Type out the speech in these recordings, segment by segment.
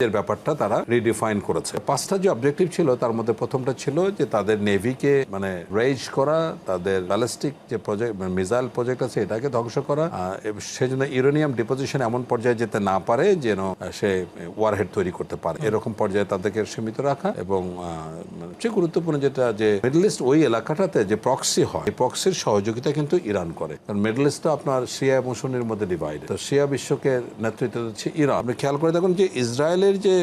এর ব্যাপারটা তারা রিডিফাইন করেছে। 5টা যে অবজেক্টিভ ছিল তার মধ্যে প্রথমটা ছিল যে তাদের নেভিকে মানে রেজ করা, তাদের ব্যালিস্টিক যে প্রজেক্ট মিসাইল প্রজেক্ট আছে এটাকে ধ্বংস করা, সেজন্য ইউরেনিয়াম ডিপোজিশন এমন পর্যায়ে যেতে না পারে যেন সে ওয়ারহেড তৈরি করতে পারে, এরকম পর্যায়ে তাদেরকে সীমিত রাখা। এবং সবচেয়ে গুরুত্বপূর্ণ যেটা যে মিডল ইস্ট ওই এলাকাটাতে যে প্রক্সি হয়, এই প্রক্সির সহযোগিতা কিন্তু ইরান করে। কারণ মিডল ইস্টটা আপনার শিয়া এবং সুন্নির মধ্যে ডিভাইড। তো শিয়া বিশ্বকে নেতৃত্ব দিচ্ছে ইরান। আপনি খেয়াল করে দেখুন যে ইসরায়েলের যে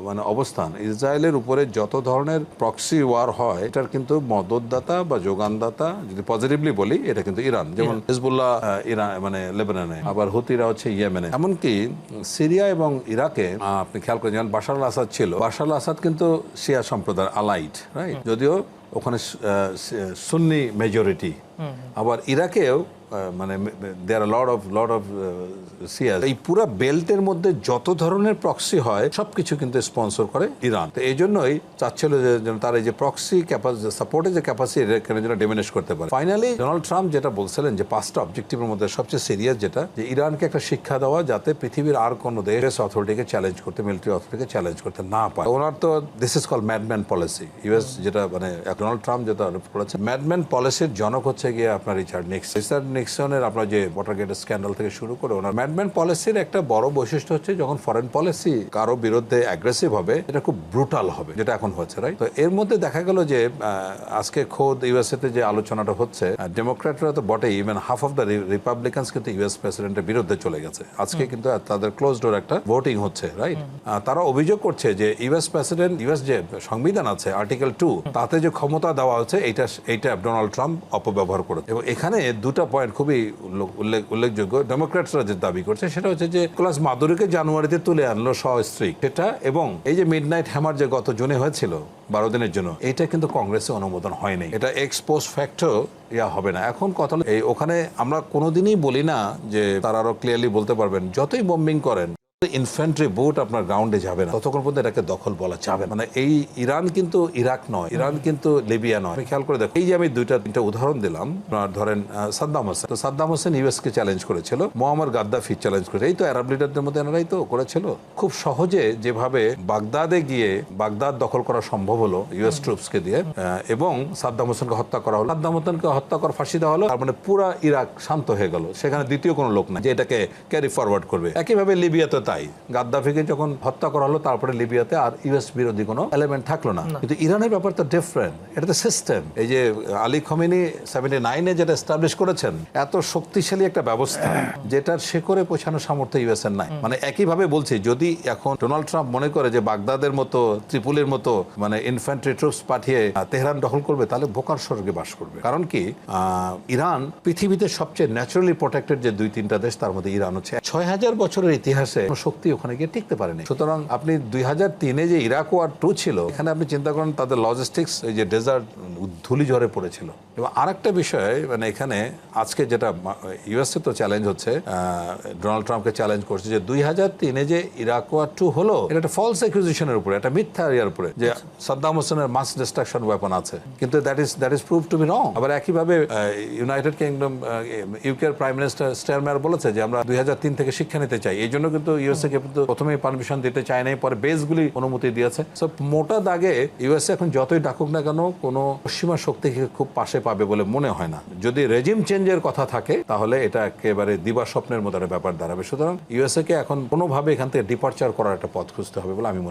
মানে অবস্থান, ইসরায়েলের উপরে যত ধরনের প্রক্সি ওয়ার হয় এটার কিন্তু মদতদাতা বা যোগানদাতা, যদি পজিটিভলি বলি, এটা কিন্তু ইরান। যেমন হিজবুল্লাহ ইরান মানে লেবাননে, আবার হুতিরা হচ্ছে ইয়েমেনে, এমনকি সিরিয়া এবং ইরাকে আপনি খেয়াল করেন যেমন বাশার আল আসাদ ছিল, বাশার আল আসাদ কিন্তু শিয়া সম্প্রদায়ের আলাইট, রাইট, যদিও ওখানে সুন্নি মেজরিটি। আবার ইরাকেও মানে দেয়ার লট অফ সিয়া। এই পুরো বেল্টের মধ্যে যত ধরনের প্রক্সি হয় সবকিছু কিন্তু স্পন্সর করে ইরান। তো এই জন্যই চাচ্ছিল যে তার এই যে প্রক্সি ক্যাপাসিটি, সাপোর্টের যে ক্যাপাসিটি, এখানে যেন ডিমিনিশ করতে পারে। ফাইনালি ডোনাল্ড ট্রাম্প যেটা বলছিলেন যে 5টা অবজেক্টিভের মধ্যে সবচেয়ে সিরিয়াস যেটা, যে ইরানকে একটা শিক্ষা দেওয়া যাতে পৃথিবীর আর কোনো দেশ অথরিটিকে চ্যালেঞ্জ করতে, মিলিটারি অথরিটিকে চ্যালেঞ্জ করতে না পারে। ওনার তো this is call madman policy. US যেটা মানে ডোনাল্ড ট্রাম্প যেটা আরোপ করেছে, ম্যাডম্যান পলিসির জনক হচ্ছে গিয়ে আপনার রিচার্ড নিক্সনের আপনার যে ওয়াটারগেট স্ক্যান্ডাল থেকে শুরু করে ওনার ম্যাডম্যান পলিসির একটা বড় বৈশিষ্ট্য হচ্ছে যখন ফরেন পলিসি কারো বিরুদ্ধে অ্যাগ্রেসিভ হবে, এটা খুব ব্রুটাল হবে, যেটা এখন হচ্ছে, রাইট। তো এর মধ্যে দেখা গেল যে আজকে খোদ ইউএসএ তে যে আলোচনাটা হচ্ছে, ডেমোক্র্যাটরা তো বটেই, ইভেন হাফ অফ দ্য রিপাবলিকানস কিন্তু ইউএস প্রেসিডেন্টের বিরুদ্ধে চলে গেছে। আজকে কিন্তু তাদের ক্লোজ ডোর একটা ভোটিং হচ্ছে, রাইট। তারা অভিযোগ করছে যে ইউএস প্রেসিডেন্ট, ইউএস যে সংবিধান আছে আর্টিকেল 2, তাতে যে ক্ষমতা দেওয়া হচ্ছে এইটা ডোনাল্ড ট্রাম্প অপব্যবহার করেছে। এবং এখানে দুটা পয়েন্ট খুবই উল্লেখযোগ্য। ডেমোক্র্যাটসরা যে দাবি করছে সেটা হচ্ছে যে নিকোলাস মাদুরোকে জানুয়ারিতে তুলে আনলো সস্ত্রী, সেটা, এবং এই যে মিডনাইট হ্যামার যে গত জুনে হয়েছিল 12 দিনের জন্য, এটা কিন্তু কংগ্রেসে অনুমোদন হয়নি। এটা এক্স পোস্ট ফ্যাক্টর হবে না। এখন কথা হলো এই ওখানে আমরা কোনোদিনই বলি না যে তারা আরো ক্লিয়ারলি বলতে পারবেন যতই বম্বিং করেন, ইনফ্যান্ট্রি বুট আপনার গ্রাউন্ডে যাবে না ততক্ষণ পর্যন্ত এটাকে দখল বলা যাবে। মানে এই ইরান কিন্তু ইরাক নয়, ইরান কিন্তু লিবিয়া নয়। খেয়াল করে দেখো, এই যে আমি তিনটা উদাহরণ দিলাম, ধরেন সাদ্দাম হোসেন, তো সাদ্দাম হোসেন ইউএস কে চ্যালেঞ্জ করেছিল, মোয়াম্মর গাদ্দাফি চ্যালেঞ্জ করেছে, এই তো আরব লিডারদের মধ্যে এনারাই তো করেছিল। খুব সহজে যেভাবে বাগদাদে গিয়ে বাগদাদ দখল করা সম্ভব হলো ইউএস ট্রুপসকে দিয়ে, এবং সাদ্দাম হোসেনকে হত্যা করা হলো, সাদ্দাম হোসেনকে হত্যা করা, ফাঁসি দেওয়া হলো, তার মানে পুরা ইরাক শান্ত হয়ে গেল, সেখানে দ্বিতীয় কোনো লোক না যে এটাকে ক্যারি ফরওয়ার্ড করবে। একইভাবে লিবিয়াতে তাই, গাদ্দাফিকে যখন হত্যা করা হলো তারপরে লিবিয়াতে আর ইউএস বিরোধী কোনো এলিমেন্ট থাকলো না। কিন্তু ইরানের ব্যাপারটা ডিফারেন্ট, এটা তো সিস্টেম। এই যে আলী খমেনি 79-এ যেটা এস্টাবলিশ করেছেন, এত শক্তিশালী একটা ব্যবস্থা যেটার শেকড়ে পৌঁছানোর সামর্থ্য ইউএস এর নাই। মানে একইভাবে বলছি, যদি এখন ডোনাল্ড ট্রাম্প মনে করে যে বাগদাদের মতো, ত্রিপুলির মতো মানে ইনফ্যান্ট্রি ট্রুপস পাঠিয়ে তেহরান দখল করবে, তাহলে বোকার স্বর্গে বাস করবে। কারণ কি, ইরান পৃথিবীতে সবচেয়ে ন্যাচারালি প্রোটেক্টেড যে 2-3টা দেশ, তার মধ্যে ইরান হচ্ছে। 6000 বছরের ইতিহাসে শক্তি ওখানে গিয়ে টিকতে পারেনি। সুতরাং আপনি 2003-এ যে ইরাক ওয়ার 2 ছিল, এখানে আপনি চিন্তা করেন তাদের লজিস্টিক্স, এই যে ডেজার্ট ধুলি ঝড়ে পড়েছিল। এবং আরেকটা বিষয়, মানে এখানে আজকে যেটা ইউএসএ তো চ্যালেঞ্জ হচ্ছে, ডোনাল্ড ট্রাম্পকে চ্যালেঞ্জ করছে যে 2003-এ যে ইরাক ওয়ার 2 হলো, এটা একটা ফলস অ্যাকুজিশনের উপরে, একটা মিথ্যা ইয়ার উপরে, যে সাদ্দাম হোসেনের মাস ডিস্ট্রাকশন ওয়েপন আছে, কিন্তু that is prove to be wrong. আবার একইভাবে ইউনাইটেড কিংডম, ইউকের প্রাইম মিনিস্টার স্টারমার বলেছে যে আমরা 2003 থেকে শিক্ষা নিতে চাই। এই জন্য কিন্তু ইউএসএ কে প্রথমে পারমিশন দিতে চায় নাই, পরে বেসগুলি অনুমতি দিয়েছে। সো মোটা দাগে ইউএসএ এখন যতই ডাকুক না কেন, কোনো পশ্চিমা শক্তিকে খুব পাশে পাবে বলে মনে হয় না। যদি রেজিম চেঞ্জের কথা থাকে তাহলে এটা একেবারে দিবা স্বপ্নের মতো একটা ব্যাপার দাঁড়াবে। সুতরাং ইউএসএ কে এখন কোনোভাবে এখান থেকে ডিপার্চার করার একটা পথ খুঁজতে হবে বলে আমি